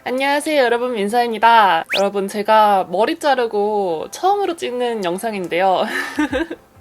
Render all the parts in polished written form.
안녕하세요 여러분, 민서입니다. 여러분, 제가 머리 자르고 처음으로 찍는 영상인데요.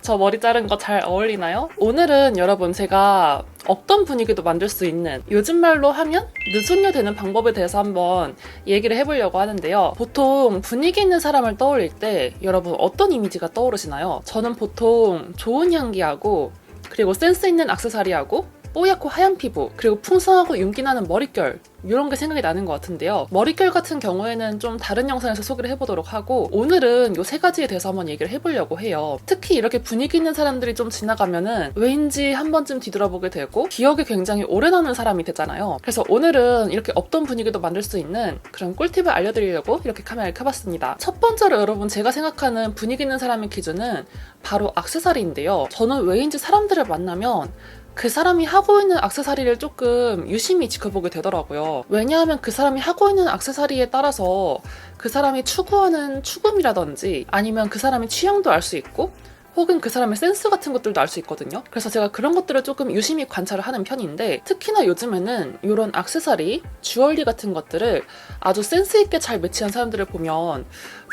저 머리 자른 거 잘 어울리나요? 오늘은 여러분, 제가 없던 분위기도 만들 수 있는, 요즘 말로 하면 늦손녀 되는 방법에 대해서 한번 얘기를 해보려고 하는데요. 보통 분위기 있는 사람을 떠올릴 때 여러분 어떤 이미지가 떠오르시나요? 저는 보통 좋은 향기하고, 그리고 센스 있는 액세서리하고, 뽀얗고 하얀 피부, 그리고 풍성하고 윤기 나는 머릿결, 이런 게 생각이 나는 것 같은데요. 머릿결 같은 경우에는 좀 다른 영상에서 소개를 해보도록 하고, 오늘은 이 세 가지에 대해서 한번 얘기를 해보려고 해요. 특히 이렇게 분위기 있는 사람들이 좀 지나가면은 왠지 한 번쯤 뒤돌아보게 되고 기억에 굉장히 오래 남는 사람이 되잖아요. 그래서 오늘은 이렇게 없던 분위기도 만들 수 있는 그런 꿀팁을 알려드리려고 이렇게 카메라를 켜봤습니다. 첫 번째로 여러분, 제가 생각하는 분위기 있는 사람의 기준은 바로 액세서리인데요. 저는 왜인지 사람들을 만나면 그 사람이 하고 있는 액세서리를 조금 유심히 지켜보게 되더라고요. 왜냐하면 그 사람이 하고 있는 액세서리에 따라서 그 사람이 추구하는 추금이라든지 아니면 그 사람의 취향도 알 수 있고, 혹은 그 사람의 센스 같은 것들도 알 수 있거든요. 그래서 제가 그런 것들을 조금 유심히 관찰을 하는 편인데, 특히나 요즘에는 이런 액세서리, 주얼리 같은 것들을 아주 센스 있게 잘 매치한 사람들을 보면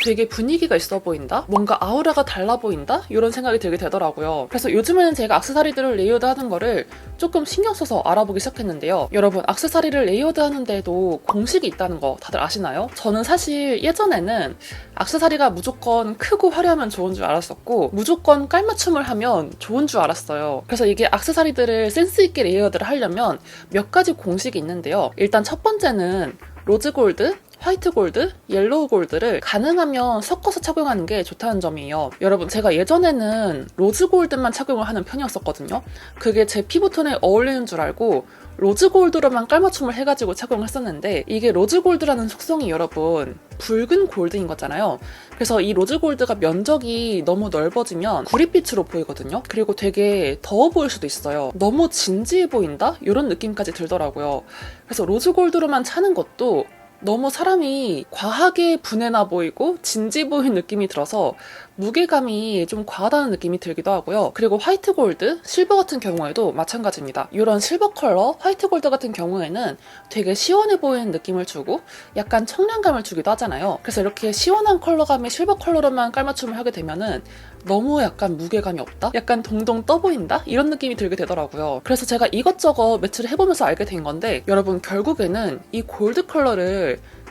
되게 분위기가 있어 보인다? 뭔가 아우라가 달라 보인다? 이런 생각이 들게 되더라고요. 그래서 요즘에는 제가 액세서리들을 레이어드 하는 거를 조금 신경 써서 알아보기 시작했는데요. 여러분, 액세서리를 레이어드 하는데도 공식이 있다는 거 다들 아시나요? 저는 사실 예전에는 액세서리가 무조건 크고 화려하면 좋은 줄 알았었고, 무조건 깔맞춤을 하면 좋은 줄 알았어요. 그래서 이게 액세서리들을 센스 있게 레이어드를 하려면 몇 가지 공식이 있는데요. 일단 첫 번째는 로즈 골드, 화이트 골드, 옐로우 골드를 가능하면 섞어서 착용하는 게 좋다는 점이에요. 여러분, 제가 예전에는 로즈 골드만 착용을 하는 편이었었거든요. 그게 제 피부톤에 어울리는 줄 알고 로즈 골드로만 깔맞춤을 해가지고 착용을 했었는데, 이게 로즈 골드라는 속성이 여러분 붉은 골드인 거잖아요. 그래서 이 로즈 골드가 면적이 너무 넓어지면 구릿빛으로 보이거든요. 그리고 되게 더워 보일 수도 있어요. 너무 진지해 보인다? 이런 느낌까지 들더라고요. 그래서 로즈 골드로만 차는 것도 너무 사람이 과하게 분해나 보이고 진지 보이는 느낌이 들어서 무게감이 좀 과하다는 느낌이 들기도 하고요. 그리고 화이트 골드, 실버 같은 경우에도 마찬가지입니다. 이런 실버 컬러, 화이트 골드 같은 경우에는 되게 시원해 보이는 느낌을 주고 약간 청량감을 주기도 하잖아요. 그래서 이렇게 시원한 컬러감의 실버 컬러로만 깔맞춤을 하게 되면은 너무 약간 무게감이 없다? 약간 동동 떠 보인다? 이런 느낌이 들게 되더라고요. 그래서 제가 이것저것 매치를 해보면서 알게 된 건데, 여러분 결국에는 이 골드 컬러를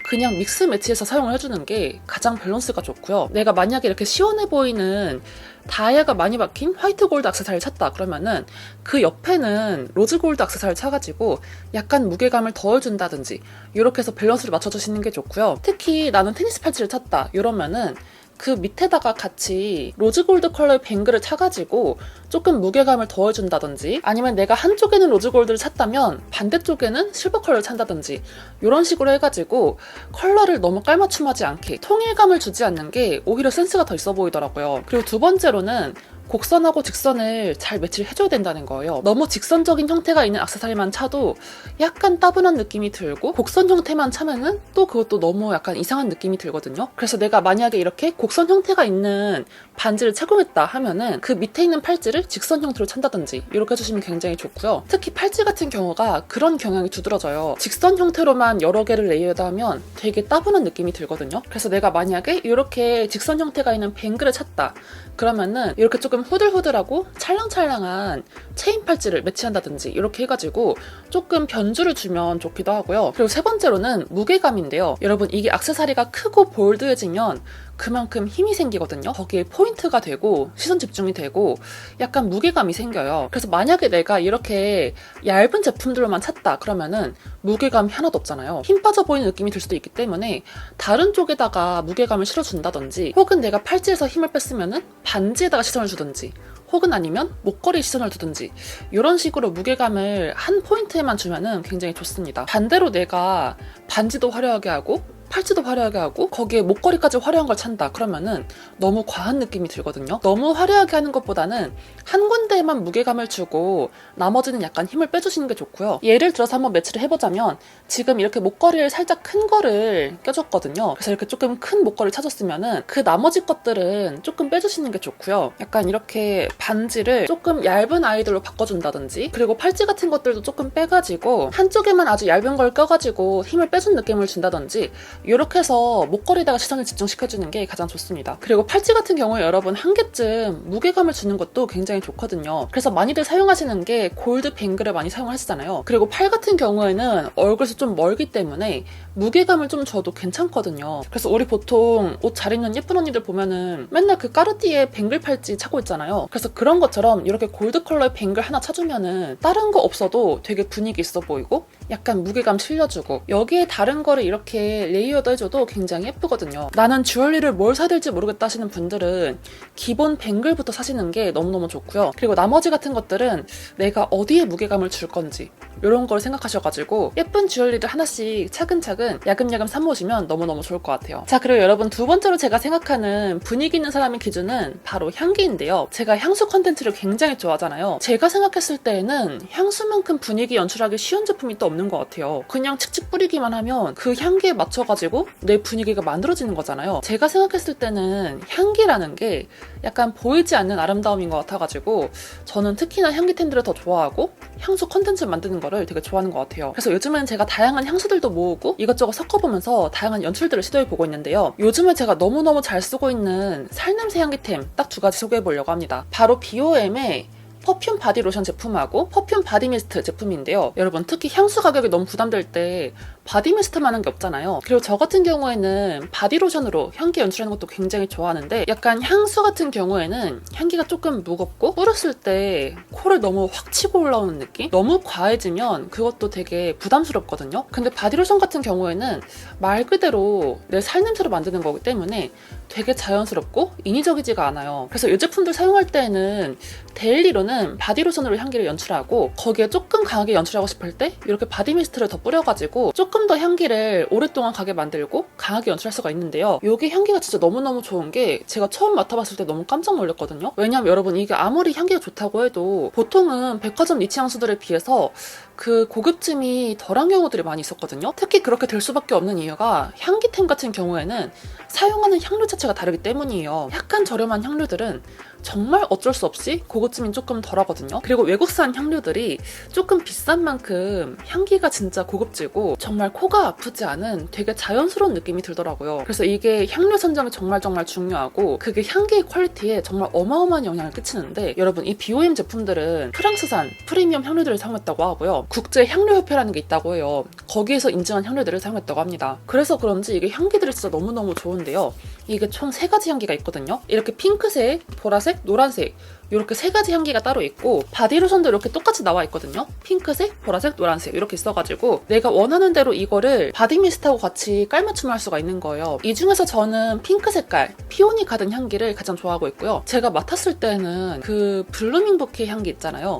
그냥 믹스 매치해서 사용을 해주는 게 가장 밸런스가 좋고요. 내가 만약에 이렇게 시원해 보이는 다이아가 많이 박힌 화이트 골드 액세서리를 찼다 그러면은 그 옆에는 로즈 골드 액세서리를 차가지고 약간 무게감을 더해준다든지 이렇게 해서 밸런스를 맞춰주시는 게 좋고요. 특히 나는 테니스 팔찌를 찼다 이러면은 그 밑에다가 같이 로즈 골드 컬러의 뱅글을 차가지고 조금 무게감을 더해준다든지, 아니면 내가 한쪽에는 로즈 골드를 찼다면 반대쪽에는 실버 컬러를 찬다든지, 이런 식으로 해가지고 컬러를 너무 깔맞춤하지 않게 통일감을 주지 않는 게 오히려 센스가 더 있어 보이더라고요. 그리고 두 번째로는 곡선하고 직선을 잘 매치를 해줘야 된다는 거예요. 너무 직선적인 형태가 있는 액세서리만 차도 약간 따분한 느낌이 들고, 곡선 형태만 차면은 또 그것도 너무 약간 이상한 느낌이 들거든요. 그래서 내가 만약에 이렇게 곡선 형태가 있는 반지를 착용했다 하면은 그 밑에 있는 팔찌를 직선 형태로 찬다든지 이렇게 해주시면 굉장히 좋고요. 특히 팔찌 같은 경우가 그런 경향이 두드러져요. 직선 형태로만 여러 개를 레이어드하면 되게 따분한 느낌이 들거든요. 그래서 내가 만약에 이렇게 직선 형태가 있는 뱅글을 찼다 그러면은 이렇게 조금 후들후들하고 찰랑찰랑한 체인 팔찌를 매치한다든지 이렇게 해가지고 조금 변주를 주면 좋기도 하고요. 그리고 세 번째로는 무게감인데요. 여러분, 이게 액세서리가 크고 볼드해지면 그만큼 힘이 생기거든요. 거기에 포인트가 되고 시선 집중이 되고 약간 무게감이 생겨요. 그래서 만약에 내가 이렇게 얇은 제품들로만 찼다 그러면은 무게감이 하나도 없잖아요. 힘 빠져 보이는 느낌이 들 수도 있기 때문에 다른 쪽에다가 무게감을 실어준다든지, 혹은 내가 팔찌에서 힘을 뺐으면은 반지에다가 시선을 주든지, 혹은 아니면 목걸이에 시선을 두든지, 이런 식으로 무게감을 한 포인트에만 주면은 굉장히 좋습니다. 반대로 내가 반지도 화려하게 하고 팔찌도 화려하게 하고 거기에 목걸이까지 화려한 걸 찬다 그러면은 너무 과한 느낌이 들거든요. 너무 화려하게 하는 것보다는 한 군데에만 무게감을 주고 나머지는 약간 힘을 빼주시는 게 좋고요. 예를 들어서 한번 매치를 해보자면 지금 이렇게 목걸이를 살짝 큰 거를 껴줬거든요. 그래서 이렇게 조금 큰 목걸이를 찾았으면은 그 나머지 것들은 조금 빼주시는 게 좋고요. 약간 이렇게 반지를 조금 얇은 아이들로 바꿔준다든지, 그리고 팔찌 같은 것들도 조금 빼가지고 한쪽에만 아주 얇은 걸 껴가지고 힘을 빼준 느낌을 준다든지, 이렇게 해서 목걸이에다가 시선을 집중시켜주는 게 가장 좋습니다. 그리고 팔찌 같은 경우에 여러분 한 개쯤 무게감을 주는 것도 굉장히 좋거든요. 그래서 많이들 사용하시는 게 골드 뱅글을 많이 사용하시잖아요. 그리고 팔 같은 경우에는 얼굴에서 좀 멀기 때문에 무게감을 좀 줘도 괜찮거든요. 그래서 우리 보통 옷 잘 입는 예쁜 언니들 보면은 맨날 그 까르띠에 뱅글 팔찌 차고 있잖아요. 그래서 그런 것처럼 이렇게 골드 컬러의 뱅글 하나 차주면은 다른 거 없어도 되게 분위기 있어 보이고 약간 무게감 실려주고, 여기에 다른 거를 이렇게 레이어드 해줘도 굉장히 예쁘거든요. 나는 주얼리를 뭘 사야 될지 모르겠다 하시는 분들은 기본 뱅글부터 사시는 게 너무너무 좋고요. 그리고 나머지 같은 것들은 내가 어디에 무게감을 줄 건지 이런 걸 생각하셔가지고 예쁜 주얼리를 하나씩 차근차근 야금야금 사모으시면 너무너무 좋을 것 같아요. 자, 그리고 여러분 두 번째로 제가 생각하는 분위기 있는 사람의 기준은 바로 향기인데요. 제가 향수 컨텐츠를 굉장히 좋아하잖아요. 제가 생각했을 때에는 향수만큼 분위기 연출하기 쉬운 제품이 또 없는 것 같아요. 그냥 칙칙 뿌리기만 하면 그 향기에 맞춰가지고 내 분위기가 만들어지는 거잖아요. 제가 생각했을 때는 향기라는 게 약간 보이지 않는 아름다움인 것 같아가지고 저는 특히나 향기템들을 더 좋아하고 향수 컨텐츠 만드는 거를 되게 좋아하는 것 같아요. 그래서 요즘은 제가 다양한 향수들도 모으고 이것저것 섞어보면서 다양한 연출들을 시도해보고 있는데요. 요즘에 제가 너무너무 잘 쓰고 있는 살냄새 향기템 딱 두 가지 소개해보려고 합니다. 바로 BOM의 퍼퓸 바디로션 제품하고 퍼퓸 바디미스트 제품인데요. 여러분 특히 향수 가격이 너무 부담될 때 바디미스트만한 게 없잖아요. 그리고 저 같은 경우에는 바디로션으로 향기 연출하는 것도 굉장히 좋아하는데, 약간 향수 같은 경우에는 향기가 조금 무겁고 뿌렸을 때 코를 너무 확 치고 올라오는 느낌? 너무 과해지면 그것도 되게 부담스럽거든요. 근데 바디로션 같은 경우에는 말 그대로 내 살냄새로 만드는 거기 때문에 되게 자연스럽고 인위적이지가 않아요. 그래서 이 제품들 사용할 때는 데일리로는 바디로션으로 향기를 연출하고 거기에 조금 강하게 연출하고 싶을 때 이렇게 바디미스트를 더 뿌려가지고 조금 더 향기를 오랫동안 가게 만들고 강하게 연출할 수가 있는데요. 이게 향기가 진짜 너무너무 좋은 게 제가 처음 맡아봤을 때 너무 깜짝 놀랐거든요. 왜냐면 여러분 이게 아무리 향기가 좋다고 해도 보통은 백화점 니치 향수들에 비해서 그 고급짐이 덜한 경우들이 많이 있었거든요. 특히 그렇게 될 수밖에 없는 이유가 향기템 같은 경우에는 사용하는 향료 자체가 다르기 때문이에요. 약간 저렴한 향료들은 정말 어쩔 수 없이 고급짐이 조금 덜하거든요. 그리고 외국산 향료들이 조금 비싼 만큼 향기가 진짜 고급지고 정말 코가 아프지 않은 되게 자연스러운 느낌이 들더라고요. 그래서 이게 향료 선정이 정말 중요하고 그게 향기의 퀄리티에 정말 어마어마한 영향을 끼치는데, 여러분 이 BOM 제품들은 프랑스산 프리미엄 향료들을 사용했다고 하고요. 국제 향료협회라는 게 있다고 해요. 거기에서 인증한 향료들을 사용했다고 합니다. 그래서 그런지 이게 향기들이 진짜 너무너무 좋은데요. 이게 총 3가지 향기가 있거든요. 이렇게 핑크색, 보라색, 노란색 이렇게 3가지 향기가 따로 있고 바디로션도 이렇게 똑같이 나와 있거든요. 핑크색, 보라색, 노란색 이렇게 있어가지고 내가 원하는 대로 이거를 바디미스트하고 같이 깔맞춤을 할 수가 있는 거예요. 이 중에서 저는 핑크 색깔, 피오니 가든 향기를 가장 좋아하고 있고요. 제가 맡았을 때는 그 블루밍 부케 향기 있잖아요.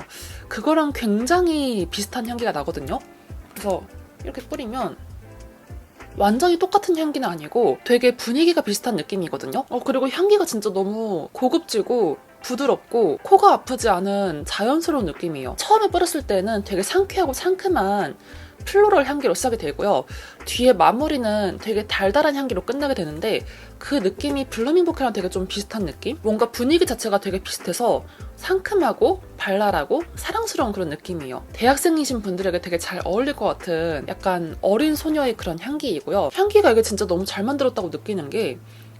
그거랑 굉장히 비슷한 향기가 나거든요. 그래서 이렇게 뿌리면 완전히 똑같은 향기는 아니고 되게 분위기가 비슷한 느낌이거든요. 그리고 향기가 진짜 너무 고급지고 부드럽고 코가 아프지 않은 자연스러운 느낌이에요. 처음에 뿌렸을 때는 되게 상쾌하고 상큼한 플로럴 향기로 시작이 되고요. 뒤에 마무리는 되게 달달한 향기로 끝나게 되는데 그 느낌이 블루밍 부케랑 되게 좀 비슷한 느낌? 뭔가 분위기 자체가 되게 비슷해서 상큼하고 발랄하고 사랑스러운 그런 느낌이에요. 대학생이신 분들에게 되게 잘 어울릴 것 같은 약간 어린 소녀의 그런 향기이고요. 향기가 이게 진짜 너무 잘 만들었다고 느끼는 게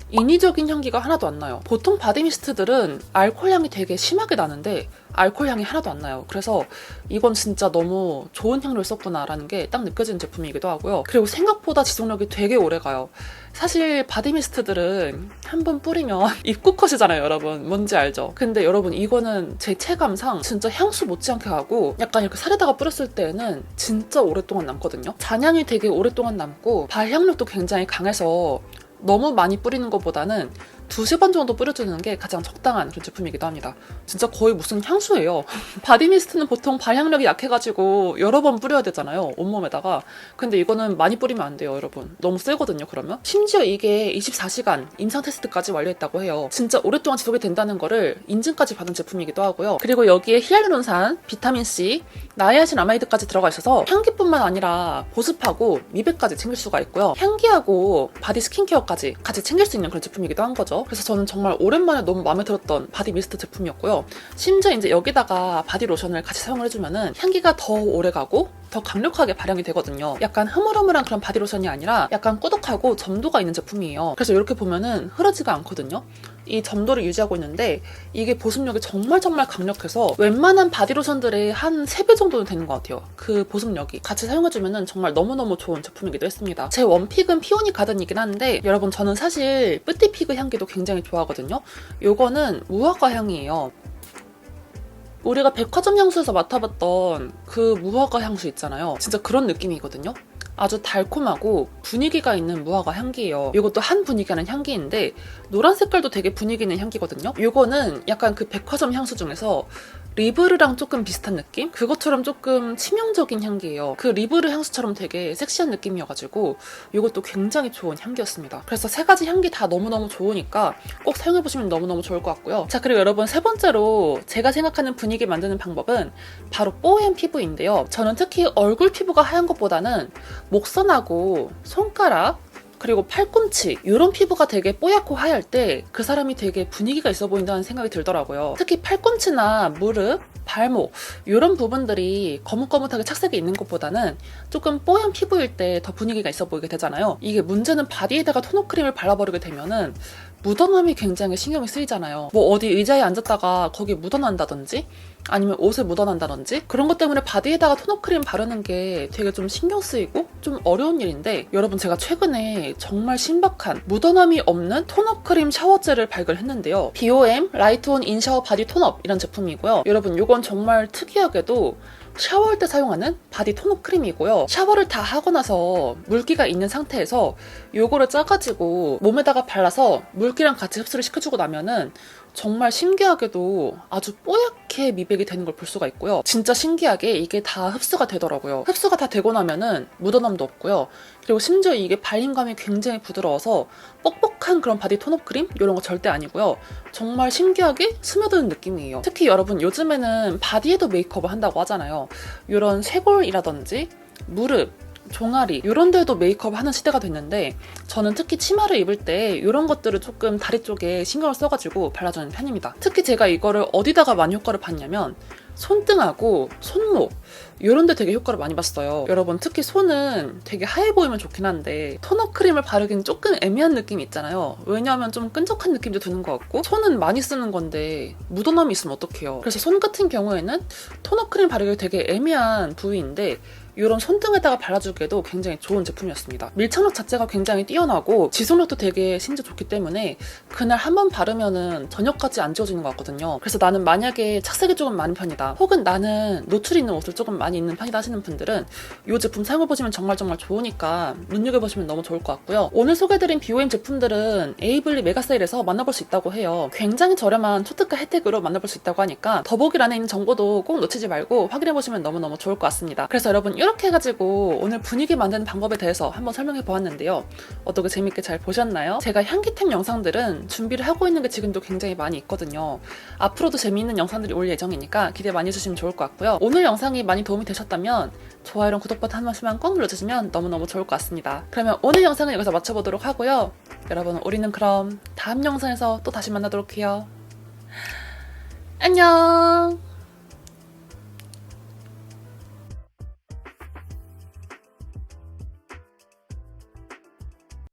인위적인 향기가 하나도 안 나요. 보통 바디미스트들은 알코올 향이 되게 심하게 나는데 알코올 향이 하나도 안 나요. 그래서 이건 진짜 너무 좋은 향료를 썼구나라는 게 딱 느껴지는 제품이기도 하고요. 그리고 생각보다 지속력이 되게 오래가요. 사실 바디미스트들은 한번 뿌리면 입국컷이잖아요, 여러분. 뭔지 알죠? 근데 여러분 이거는 제 체감상 진짜 향수 못지않게 가고 약간 이렇게 살에다가 뿌렸을 때는 진짜 오랫동안 남거든요. 잔향이 되게 오랫동안 남고 발향력도 굉장히 강해서 너무 많이 뿌리는 것보다는 두세 번 정도 뿌려주는 게 가장 적당한 그런 제품이기도 합니다. 진짜 거의 무슨 향수예요. 바디미스트는 보통 발향력이 약해가지고 여러 번 뿌려야 되잖아요, 온몸에다가. 근데 이거는 많이 뿌리면 안 돼요, 여러분. 너무 세거든요, 그러면. 심지어 이게 24시간 임상 테스트까지 완료했다고 해요. 진짜 오랫동안 지속이 된다는 거를 인증까지 받은 제품이기도 하고요. 그리고 여기에 히알루론산, 비타민C, 나이아신아마이드까지 들어가 있어서 향기뿐만 아니라 보습하고 미백까지 챙길 수가 있고요. 향기하고 바디 스킨케어까지 같이 챙길 수 있는 그런 제품이기도 한 거죠. 그래서 저는 정말 오랜만에 너무 마음에 들었던 바디 미스트 제품이었고요. 심지어 이제 여기다가 바디 로션을 같이 사용을 해주면은 향기가 더 오래가고 더 강력하게 발향이 되거든요. 약간 흐물흐물한 그런 바디 로션이 아니라 약간 꾸덕하고 점도가 있는 제품이에요. 그래서 이렇게 보면은 흐르지가 않거든요. 이 점도를 유지하고 있는데 이게 보습력이 정말 강력해서 웬만한 바디로션들의 한 3배 정도는 되는 것 같아요. 그 보습력이. 같이 사용해주면 정말 너무너무 좋은 제품이기도 했습니다. 제 원픽은 피오니 가든이긴 한데 여러분 저는 사실 뿌띠피그 향기도 굉장히 좋아하거든요. 요거는 무화과 향이에요. 우리가 백화점 향수에서 맡아봤던 그 무화과 향수 있잖아요. 진짜 그런 느낌이거든요. 아주 달콤하고 분위기가 있는 무화과 향기예요. 이것도 한 분위기하는 향기인데 노란 색깔도 되게 분위기 있는 향기거든요. 이거는 약간 그 백화점 향수 중에서 리브르랑 조금 비슷한 느낌? 그것처럼 조금 치명적인 향기예요. 그 리브르 향수처럼 되게 섹시한 느낌이어가지고 이것도 굉장히 좋은 향기였습니다. 그래서 3가지 향기 다 너무너무 좋으니까 꼭 사용해보시면 너무너무 좋을 것 같고요. 자, 그리고 여러분 3번째로 제가 생각하는 분위기 만드는 방법은 바로 뽀얀 피부인데요. 저는 특히 얼굴 피부가 하얀 것보다는 목선하고 손가락 그리고 팔꿈치 이런 피부가 되게 뽀얗고 하얄 때 그 사람이 되게 분위기가 있어 보인다는 생각이 들더라고요. 특히 팔꿈치나 무릎, 발목 이런 부분들이 거뭇거뭇하게 착색이 있는 것보다는 조금 뽀얀 피부일 때 더 분위기가 있어 보이게 되잖아요. 이게 문제는 바디에다가 토너 크림을 발라버리게 되면은 묻어남이 굉장히 신경이 쓰이잖아요. 뭐 어디 의자에 앉았다가 거기 묻어난다든지 아니면 옷에 묻어난다든지 그런 것 때문에 바디에다가 토너 크림 바르는 게 되게 좀 신경 쓰이고 좀 어려운 일인데 여러분 제가 최근에 정말 신박한 묻어남이 없는 토너 크림 샤워젤을 발견했는데요. BOM 라이트온 인샤워 바디 톤업 이런 제품이고요. 여러분 이건 정말 특이하게도 샤워할 때 사용하는 바디 톤업 크림이고요. 샤워를 다 하고 나서 물기가 있는 상태에서 요거를 짜가지고 몸에다가 발라서 물기랑 같이 흡수를 시켜주고 나면은 정말 신기하게도 아주 뽀얗게 미백이 되는 걸 볼 수가 있고요. 진짜 신기하게 이게 다 흡수가 되더라고요. 흡수가 다 되고 나면은 묻어남도 없고요. 그리고 심지어 이게 발림감이 굉장히 부드러워서 뻑뻑한 그런 바디 톤업 크림 이런 거 절대 아니고요. 정말 신기하게 스며드는 느낌이에요. 특히 여러분 요즘에는 바디에도 메이크업을 한다고 하잖아요. 이런 쇄골이라든지 무릎, 종아리 이런 데도 메이크업 하는 시대가 됐는데 저는 특히 치마를 입을 때 이런 것들을 조금 다리 쪽에 신경을 써가지고 발라주는 편입니다. 특히 제가 이거를 어디다가 많이 효과를 봤냐면 손등하고 손목 이런 데 되게 효과를 많이 봤어요. 여러분 특히 손은 되게 하얘 보이면 좋긴 한데 토너 크림을 바르기는 조금 애매한 느낌이 있잖아요. 왜냐하면 좀 끈적한 느낌도 드는 것 같고 손은 많이 쓰는 건데 묻어남이 있으면 어떡해요. 그래서 손 같은 경우에는 토너 크림 바르기 되게 애매한 부위인데 이런 손등에다가 발라주기에도 굉장히 좋은 제품이었습니다. 밀착력 자체가 굉장히 뛰어나고 지속력도 되게 심지어 좋기 때문에 그날 한 번 바르면은 저녁까지 안 지워지는 것 같거든요. 그래서 나는 만약에 착색이 조금 많은 편이다 혹은 나는 노출이 있는 옷을 조금 많이 입는 편이다 하시는 분들은 이 제품 사용해보시면 정말 좋으니까 눈여겨보시면 너무 좋을 것 같고요. 오늘 소개해드린 BOM 제품들은 에이블리 메가세일에서 만나볼 수 있다고 해요. 굉장히 저렴한 초특가 혜택으로 만나볼 수 있다고 하니까 더보기란에 있는 정보도 꼭 놓치지 말고 확인해보시면 너무너무 좋을 것 같습니다. 그래서 여러분 이렇게 해가지고 오늘 분위기 만드는 방법에 대해서 한번 설명해 보았는데요. 어떻게 재밌게 잘 보셨나요? 제가 향기템 영상들은 준비를 하고 있는 게 지금도 굉장히 많이 있거든요. 앞으로도 재미있는 영상들이 올 예정이니까 기대 많이 해주시면 좋을 것 같고요. 오늘 영상이 많이 도움이 되셨다면 좋아요랑 구독 버튼 한 번씩만 꼭 눌러주시면 너무너무 좋을 것 같습니다. 그러면 오늘 영상은 여기서 마쳐보도록 하고요. 여러분 우리는 그럼 다음 영상에서 또 다시 만나도록 해요. 안녕.